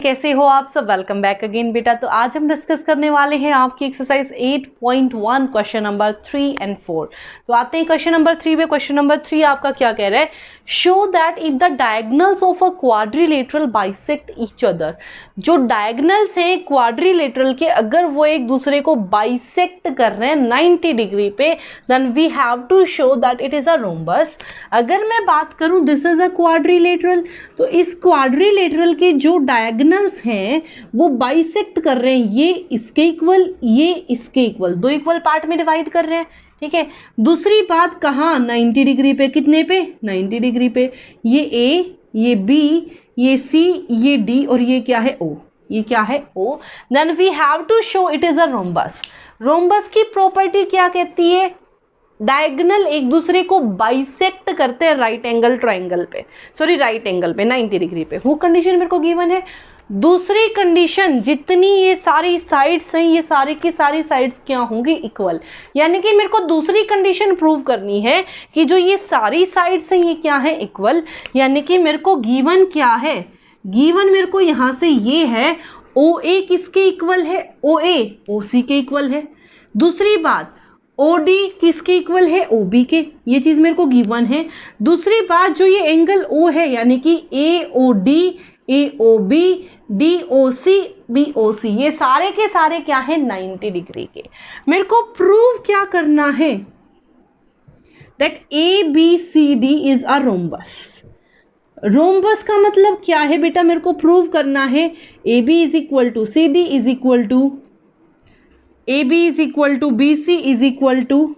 कैसे हो आप सब। वेलकम बैक अगेन बेटा। तो आज हम डिस्कस करने वाले हैं आपकी एक्सरसाइज 8.1 क्वेश्चन नंबर 3 and 4। तो आते हैं क्वेश्चन नंबर 3 पे। क्वेश्चन नंबर 3 आपका क्या कह रहा है, show that if the diagonals of a quadrilateral bisect each other. जो डायगोनल्स हैं क्वाड्रिलेटरल के, अगर वो एक दूसरे को बाइसेक्ट कर रहे हैं 90 डिग्री पे, then we have to show that it is a rhombus. अगर मैं बात करूं दिस इज अ क्वाड्रिलेटरल, तो इस क्वाड्रिलेटरल के जो डायगोनल्स हैं वो बाइसेक्ट कर रहे हैं, ये इसके इक्वल, ये इसके इक्वल, दो इक्वल पार्ट में डिवाइड कर रहे हैं। ठीक है, दूसरी बात कहाँ, 90 डिग्री पे। कितने पे, 90 डिग्री पे। ये ए, ये बी, ये सी, ये डी और ये क्या है, ओ। ये क्या है, O. Then we have to show it is a rhombus. Rhombus की प्रॉपर्टी क्या कहती है, डायगोनल एक दूसरे को बाइसेक्ट करते हैं राइट एंगल ट्राइंगल पे, सॉरी राइट एंगल पे 90 डिग्री पे। वो कंडीशन मेरे को गिवन है। दूसरी कंडीशन, जितनी ये सारी साइड्स हैं, ये सारी की सारी साइड्स क्या होंगी, इक्वल। यानी कि मेरे को दूसरी कंडीशन प्रूव करनी है कि जो ये सारी साइड्स हैं ये क्या है, इक्वल। यानी कि मेरे को गिवन क्या है, गिवन मेरे को यहाँ से ये है, ओ ए किसके इक्वल है, ओ ए ओ सी के इक्वल है। दूसरी बात, OD किसके इक्वल है, OB के। ये चीज़ मेरे को गिवन है। दूसरी बात, जो ये एंगल O है यानी कि AOD, AOB, DOC, BOC, ये सारे के सारे क्या है, 90 डिग्री के। मेरे को प्रूव क्या करना है, that ABCD is a rhombus. Rhombus का मतलब क्या है बेटा, मेरे को प्रूव करना है AB is equal to CD is equal to AB is equal to BC is equal to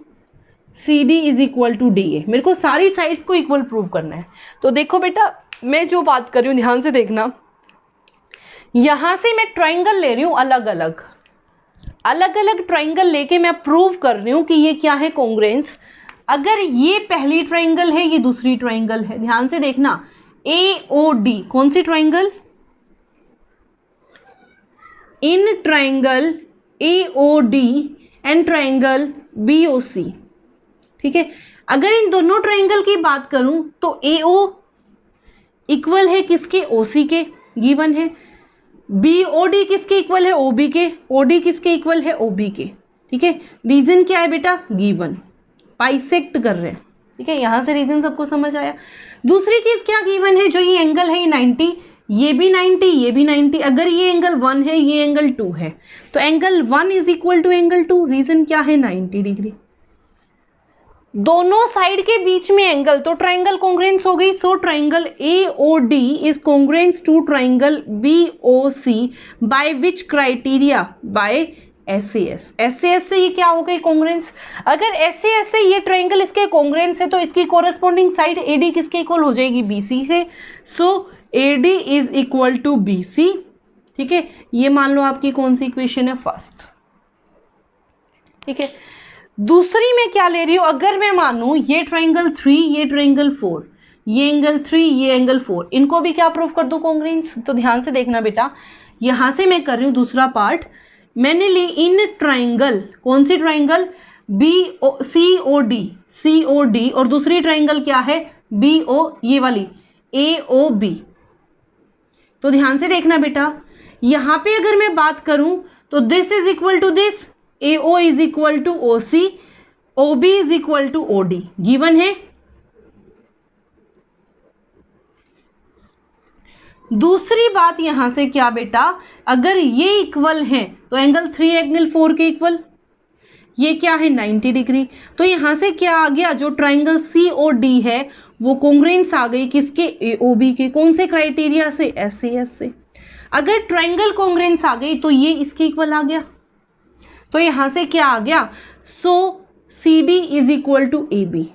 CD is equal to DA। मेरे को सारी साइड्स को इक्वल प्रूव करना है। तो देखो बेटा, मैं जो बात कर रही हूँ ध्यान से देखना, यहां से मैं ट्राइंगल ले रही हूँ, अलग अलग ट्राइंगल लेके मैं प्रूव कर रही हूँ कि ये क्या है, कॉन्ग्रुएंस। अगर ये पहली ट्राइंगल है, ये दूसरी ट्राइंगल है, ध्यान से देखना, AOD कौन सी triangle, in triangle AOD and triangle BOC। ठीक है, अगर इन दोनों ट्राइंगल की बात करूं तो AO इक्वल है किसके, OC के, गिवन है। BOD किसके इक्वल है, OB के। OD किसके इक्वल है, OB के। ठीक है, रीजन क्या है बेटा, गिवन, बाइसेक्ट कर रहे हैं। ठीक है, यहां से रीजन सबको समझ आया। दूसरी चीज क्या गिवन है, जो ये एंगल है ये 90, ये भी 90, ये भी 90। अगर ये एंगल 1 है, ये एंगल 2 है, तो angle 1 is equal to angle 2। Reason क्या है, 90 डिग्री। दोनों साइड के बीच में एंगल, तो ट्राइंगल कॉन्ग्रुएंस हो गई। So triangle AOD is congruence to triangle BOC by which criteria, by SAS। SAS से ये क्या हो गई, कॉन्ग्रुएंस। अगर SAS से ये ट्राइंगल इसके कॉन्ग्रुएंस है तो इसकी कोरस्पॉन्डिंग साइड AD किसके इक्वल हो जाएगी, BC से। So AD is equal to BC। ठीक है, ये मान लो आपकी कौन सी इक्वेशन है, फर्स्ट। ठीक है, दूसरी में क्या ले रही हूं, अगर मैं मानूं ये ट्राइंगल 3, ये ट्राइंगल 4, ये एंगल 3, ये एंगल 4, इनको भी क्या प्रूव कर दूं, कॉन्ग्रुएंस। तो ध्यान से देखना बेटा, यहां से मैं कर रही हूं दूसरा पार्ट, मैंने ली इन ट्राइंगल, कौन सी ट्राइंगल, COD, और दूसरी ट्राइंगल क्या है, BO, ये वाली AOB। तो ध्यान से देखना बेटा, यहां पे अगर मैं बात करूं तो this is equal to this, AO is equal to OC, OB is equal to OD, given है। दूसरी बात यहां से क्या बेटा, अगर ये इक्वल है तो एंगल 3 एंगल 4 के इक्वल, ये क्या है, 90 डिग्री। तो यहां से क्या आ गया, जो ट्राइंगल COD है वो कॉन्ग्रुएंस आ गई किसके, AOB के। कौन से क्राइटेरिया से, SAS से। अगर ट्राइंगल कॉन्ग्रुएंस आ गई तो ये इसके इक्वल आ गया, तो यहां से क्या आ गया, so CD is equal to AB।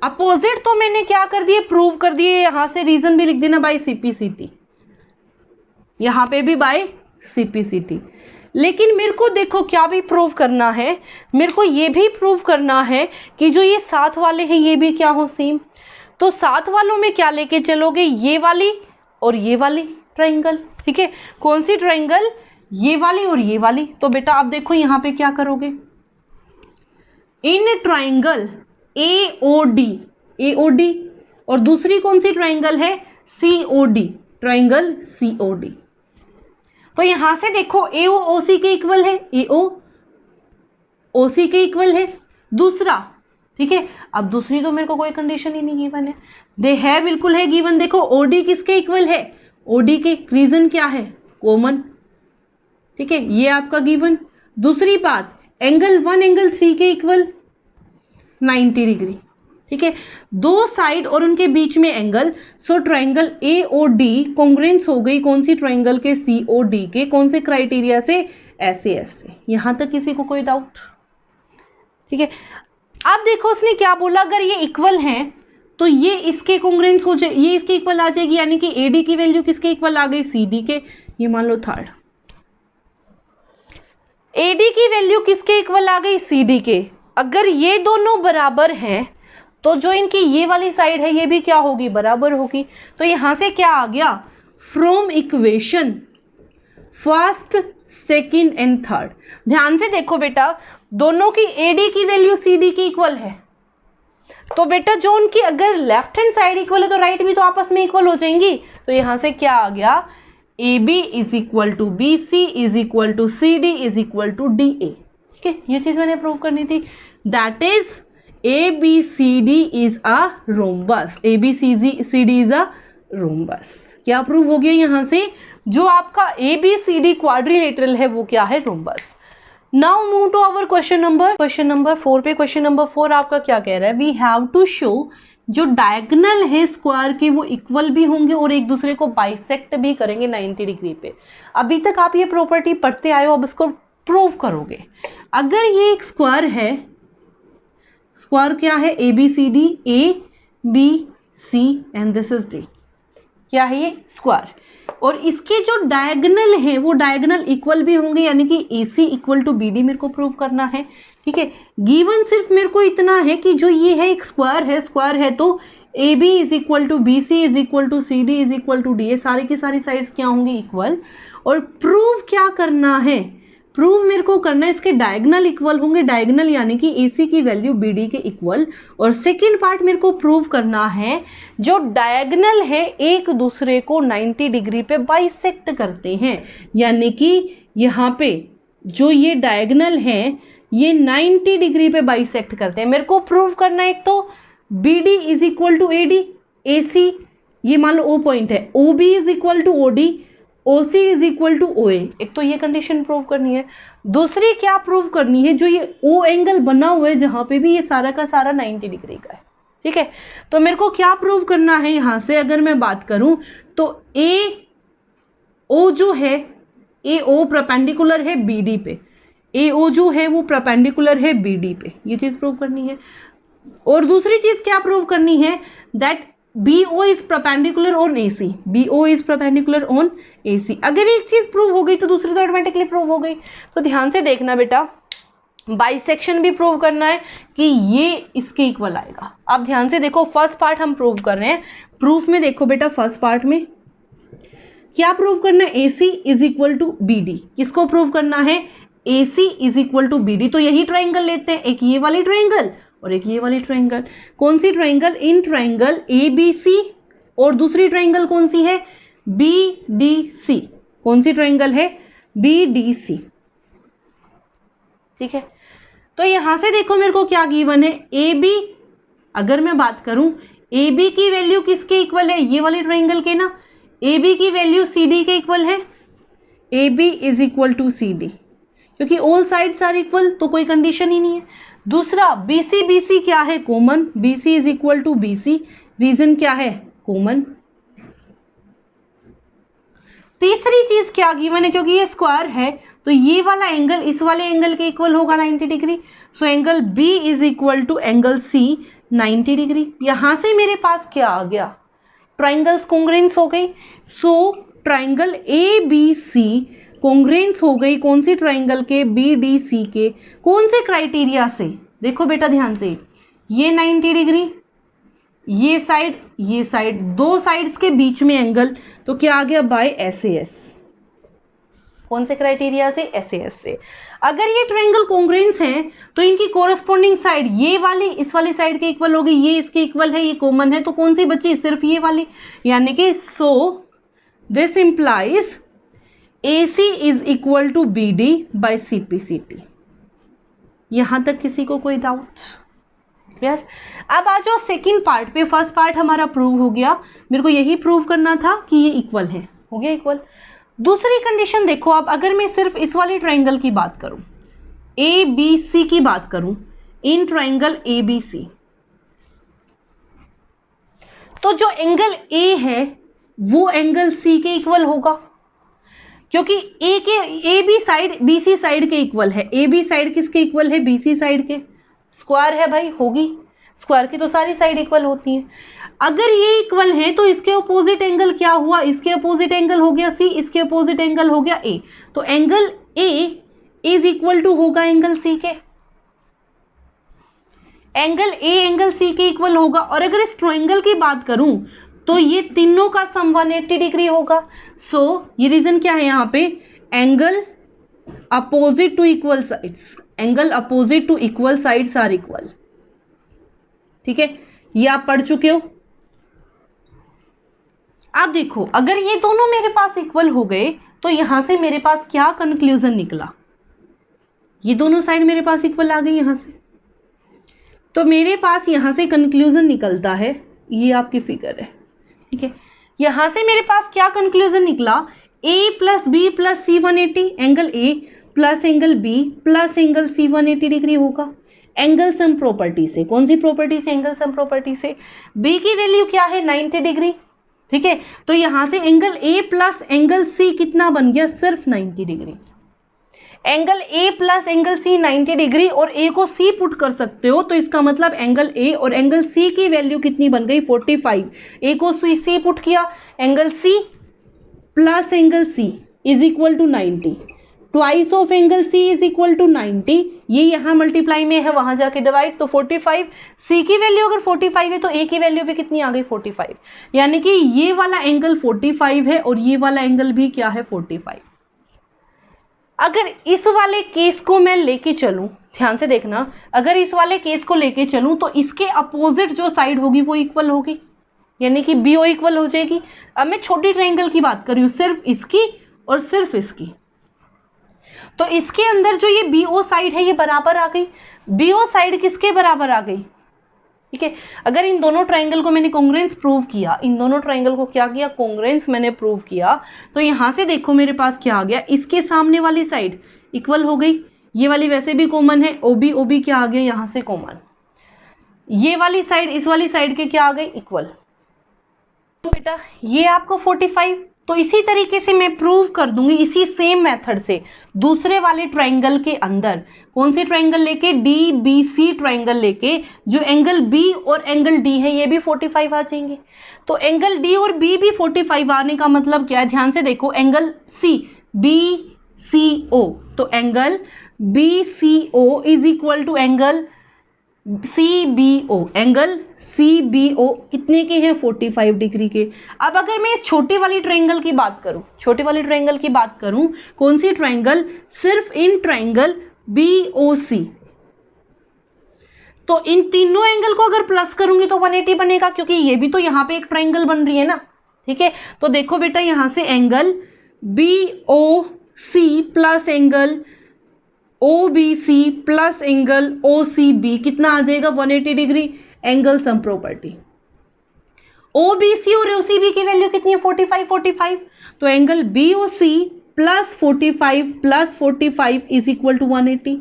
Opposite तो मैंने क्या कर दिए, प्रूव कर दिए। यहां से रीजन भी लिख देना, बाय CPCT, यहां पे भी बाय CPCT। लेकिन मेरे को देखो क्या भी प्रूव करना है, मेरे को ये भी प्रूव करना है कि जो ये साथ वाले हैं ये भी क्या हो, सेम। तो साथ वालों में क्या लेके चलोगे, ये वाली और ये वाली ट्राइंगल। ठीक है, कौन सी ट्राइंगल, ये वाली और ये वाली। तो बेटा आप देखो यहां पे क्या करोगे, इन ट्राइंगल AOD और दूसरी कौन सी ट्राइंगल है, COD, ट्राइंगल COD। तो यहां से देखो AO OC के इक्वल है, AO OC के इक्वल है। दूसरा, ठीक है, अब दूसरी तो मेरे को कोई कंडीशन ही नहीं गिवन है, दे है बिल्कुल है गिवन। देखो OD किसके इक्वल है, OD के, रीजन क्या है, कॉमन, ठीक है, ये आपका गिवन। दूसरी बात, एंगल 1 एंगल 3 के इक्वल 90 डिग्री, ठीक है, दो साइड और उनके बीच में एंगल, सो ट्राइंगल AOD कॉन्ग्रुएंस हो गई कौन सी, ट्राइंगल के COD के, कौन से क्राइटेरिया से, SAS से। यहां तक किसी को कोई डाउट, ठीक है। अब देखो उसने क्या बोला, अगर ये इक्वल हैं तो ये इसके कॉन्ग्रुएंस हो जाए, ये इसके इक्वल आ जाएगी, यानी कि AD की वैल्यू किसके इक्वल आ गई, CD के। ये मान लो थर्ड, AD की वैल्यू किसके इक्वल आ गई, CD के। अगर ये दोनों बराबर हैं तो जो इनकी ये वाली साइड है ये भी क्या होगी, बराबर होगी। तो यहां से क्या आ गया, from equation first second and third. ध्यान से देखो बेटा, दोनों की AD की वैल्यू CD की इक्वल है, तो बेटा जो उनकी अगर लेफ्ट हैंड साइड इक्वल है तो राइट भी तो आपस में इक्वल हो जाएंगी। तो यहां से क्या आ गया, AB is equal to BC is equal to CD is equal to DA। ठीक है, ये चीज मैंने प्रूव करनी थी, that is ABCD is a rhombus, ABCD is a rhombus. क्या प्रूव हो गया यहां से, जो आपका ABCD क्वाड्रिलेटरल है वो क्या है, rhombus. Now move to our question number 4 पे। क्वेश्चन नंबर 4 आपका क्या कह रहा है, वी हैव टू शो जो डायगोनल है स्क्वायर के वो इक्वल भी होंगे और एक दूसरे को बाइसेक्ट भी करेंगे 90 डिग्री पे। अभी तक आप ये प्रॉपर्टी पढ़ते आए हो, अब इसको प्रूव करोगे। अगर ये एक स्क्वायर है, स्क्वायर क्या है, ABCD, ABC and this is D, क्या है ये स्क्वायर, और इसके जो डायगोनल है वो डायगोनल इक्वल भी होंगे, यानी कि AC इक्वल टू BD मेरे को प्रूव करना है। ठीक है, गिवन सिर्फ मेरे को इतना है कि जो ये है एक स्क्वायर है तो AB is equal to BC is equal to CD is equal to DA, सारी की सारी साइड्स क्या होंगी, इक्वल। और प्रूव क्या करना है, प्रूव मेरे को करना है इसके डायगोनल इक्वल होंगे, डायगोनल यानी कि AC की वैल्यू BD के इक्वल। और सेकेंड पार्ट मेरे को प्रूव करना है जो डायगोनल है एक दूसरे को 90 डिग्री पे बाइसेक्ट करते हैं, यानी कि यहाँ पे जो ये डायगोनल है ये 90 डिग्री पे बाइसेक्ट करते हैं। मेरे को प्रूव करना है एक तो BD is equal to AD, AC ये मान लो O पॉइंट है, OB is equal to OD, OC is equal to OA, एक तो ये कंडीशन प्रूव करनी है। दूसरी क्या प्रूव करनी है, जो ये O एंगल बना हुआ है जहां पे भी ये सारा का सारा 90 डिग्री का है। ठीक है, तो मेरे को क्या प्रूव करना है यहां से, अगर मैं बात करूं तो AO जो है, AO परपेंडिकुलर है BD पे, AO जो है वो परपेंडिकुलर है BD पे, ये चीज प्रूव करनी है। और दूसरी चीज क्या प्रूव करनी है, that BO is perpendicular on AC, BO is perpendicular on AC। अगर एक चीज प्रूव हो गई तो दूसरी तो ऑटोमेटिकली प्रूव हो गई। तो ध्यान से देखना बेटा, बाइसेक्शन भी प्रूव करना है कि ये इसके इक्वल आएगा। अब ध्यान से देखो, फर्स्ट पार्ट हम प्रूव कर रहे हैं। प्रूफ में देखो बेटा, फर्स्ट पार्ट में क्या प्रूव करना है, AC is equal to BD। किसको प्रूव करना है, AC is equal to BD। तो यही ट्राइंगल लेते हैं, एक ये वाली ट्राइंगल और एक ये वाली ट्राइंगल। कौन सी ट्राइंगल, इन ट्राइंगल ABC, और दूसरी ट्राइंगल कौन सी है, BDC। कौन सी ट्राइंगल है, BDC। ठीक है, तो यहां से देखो मेरे को क्या गिवन है, AB, अगर मैं बात करूं AB की वैल्यू किसके इक्वल है, ये वाली ट्राइंगल के ना, AB की वैल्यू CD के इक्वल है, AB is equal to CD, क्योंकि ऑल साइड्स आर इक्वल, तो कोई कंडीशन ही नहीं है। दूसरा BC क्या है, common, BC is equal to BC, reason क्या है, कॉमन। तीसरी चीज क्या गिवन है, क्योंकि ये स्क्वायर है तो ये वाला एंगल इस वाले एंगल के इक्वल होगा 90 degree, so angle B is equal to angle C 90 degree. यहां से मेरे पास क्या आ गया, ट्राइंगल्स कॉन्ग्रुएंस हो गई। सो ट्राइंगल ABC कॉन्ग्रुएंस हो गई कौन सी ट्राइंगल के, BDC के, कौन से क्राइटेरिया से, देखो बेटा ध्यान से, ये 90 डिग्री, ये साइड, दो साइड्स के बीच में एंगल, तो क्या आ गया, बाय SAS। कौन से क्राइटेरिया से, SAS से। अगर ये ट्राइंगल कॉन्ग्रुएंस हैं तो इनकी कोरस्पॉन्डिंग साइड ये वाली इस वाली साइड के इक्वल होगी, ये इसके इक्वल है, ये कॉमन है, तो कौन सी बची, सिर्फ ये वाली, यानी कि so this implies AC is equal to BD by CPCT। यहां तक किसी को कोई डाउट? क्लियर? अब आ जाओ सेकेंड पार्ट पे। फर्स्ट पार्ट हमारा प्रूव हो गया, मेरे को यही प्रूव करना था कि ये इक्वल है, हो गया इक्वल। दूसरी कंडीशन देखो आप, अगर मैं सिर्फ इस वाले ट्राइंगल की बात करूं, ABC की बात करूं, इन ट्राइंगल ABC, तो जो एंगल A है वो एंगल C के इक्वल होगा, क्योंकि AB साइड BC साइड के इक्वल है। AB साइड किसके इक्वल है? BC साइड के। स्क्वायर है भाई, होगी, स्क्वायर की तो सारी साइड इक्वल होती हैं। अगर ये इक्वल है तो इसके अपोजिट एंगल क्या हुआ? इसके अपोजिट एंगल हो गया C, इसके अपोजिट एंगल हो गया A। तो angle A is equal to होगा एंगल C के। एंगल A एंगल C के इक्वल होगा। और अगर इस ट्रायंगल की बात करूं तो ये तीनों का सम 180 डिग्री होगा। सो ये रीजन क्या है यहाँ पे? Angle opposite to equal sides, angle opposite to equal sides are equal. ठीक है, ये आप पढ़ चुके हो। आप देखो, अगर ये दोनों मेरे पास इक्वल हो गए तो यहां से मेरे पास क्या कंक्लूजन निकला? ये दोनों साइड मेरे पास इक्वल आ गई यहां से, तो मेरे पास यहां से कंक्लूजन निकलता है, ये आपकी फिगर है। ठीक है, यहां से मेरे पास क्या कंक्लूजन निकला? A plus B plus C 180, angle A plus angle B plus angle C 180 degree होगा एंगल सम प्रॉपर्टी से। कौन सी प्रॉपर्टी से? एंगल सम प्रॉपर्टी से। B की वैल्यू क्या है? 90 डिग्री। ठीक है, तो यहां से angle A plus angle C कितना बन गया? सिर्फ 90 degree. Angle A plus angle C 90 degree, और A को C पुट कर सकते हो, तो इसका मतलब एंगल A और एंगल C की वैल्यू कितनी बन गई? 45। A को C पुट किया, angle C plus angle C is equal to 90, twice of angle C is equal to 90। ये यहाँ मल्टीप्लाई में है, वहां जाके डिवाइड, तो 45। C की वैल्यू अगर 45 है तो A की वैल्यू भी कितनी आ गई? 45। यानी कि ये वाला एंगल 45 है और ये वाला एंगल भी क्या है? 45। अगर इस वाले केस को मैं लेके चलूं, ध्यान से देखना, अगर इस वाले केस को लेके चलूं तो इसके अपोजिट जो साइड होगी वो इक्वल होगी, यानी कि BO इक्वल हो जाएगी। अब मैं छोटी ट्रायंगल की बात कर रही हूं, सिर्फ इसकी और सिर्फ इसकी, तो इसके अंदर जो ये BO साइड है ये बराबर आ गई। BO साइड किसके बराबर आ गई? ठीक है, अगर इन दोनों ट्रायंगल को मैंने कॉन्ग्रुएंस प्रूव किया, इन दोनों ट्रायंगल को क्या किया? कॉन्ग्रुएंस मैंने प्रूव किया, तो यहां से देखो मेरे पास क्या आ गया? इसके सामने वाली साइड इक्वल हो गई, ये वाली वैसे भी कॉमन है, OB क्या आ गया यहां से? कॉमन। ये वाली साइड इस वाली साइड के क्या आ गई? इक्वल। तो बेटा ये आपको 45, तो इसी तरीके से मैं प्रूव कर दूंगी इसी सेम मेथड से दूसरे वाले ट्रायंगल के अंदर। कौन सी ट्रायंगल लेके? DBC ट्रायंगल लेके, जो एंगल B और एंगल D है ये भी 45 आ जाएंगे। तो एंगल D और B भी 45 आने का मतलब क्या है? ध्यान से देखो, एंगल C BCO, तो angle BCO is equal to angle CBO, angle CBO कितने के हैं? 45 डिग्री के। अब अगर मैं इस छोटी वाली ट्रायंगल की बात करूं, छोटी वाली ट्रायंगल की बात करूं, कौन सी ट्रायंगल? सिर्फ इन ट्रायंगल BOC, तो इन तीनों एंगल को अगर प्लस करूंगी तो 180 बनेगा, क्योंकि ये भी तो यहाँ पे एक ट्रायंगल बन रही है ना। ठीक है, तो देखो बेटा यहां से angle BOC plus angle OBC plus angle OCB कितना आ जाएगा? 180 degree. Angle sum property, OBC और OCB की वैल्यू कितनी है? 45 तो angle BOC plus 45 is equal to 180।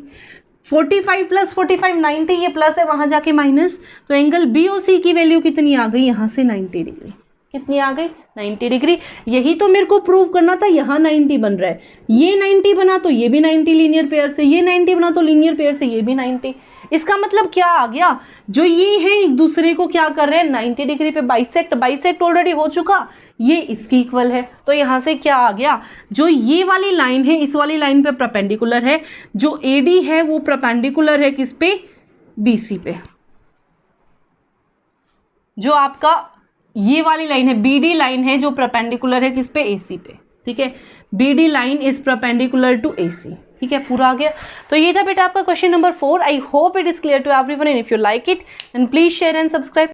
45 plus 45 90, ये प्लस है वहां जाके माइनस, तो एंगल BOC की वैल्यू कितनी आ गई? यहां से 90 डिग्री। कितनी आ गई? 90 डिग्री। यही तो मेरे को प्रूव करना था। यहाँ 90 बन रहा है, ये 90 बना तो ये भी 90 लीनियर पेयर से, ये 90 बना तो लीनियर पेयर से ये भी 90। इसका मतलब क्या आ गया? जो ये है एक दूसरे को क्या कर रहे हैं? 90 डिग्री पे बाइसेक्ट ऑलरेडी हो चुका, ये इसकी इक्वल है। तो यहां से क्या आ गया? जो ये वाली लाइन है इस वाली लाइन पे परपेंडिकुलर है, जो AD है वो परपेंडिकुलर है किस पे? BC पे। जो आपका ये वाली लाइन है BD लाइन है जो परपेंडिकुलर है किस पे? AC पे। ठीक है, BD line is perpendicular to AC। ठीक है, पूरा आ गया। तो ये था बेटा आपका question number 4। I hope it is clear to everyone, and if you like it then please share and subscribe.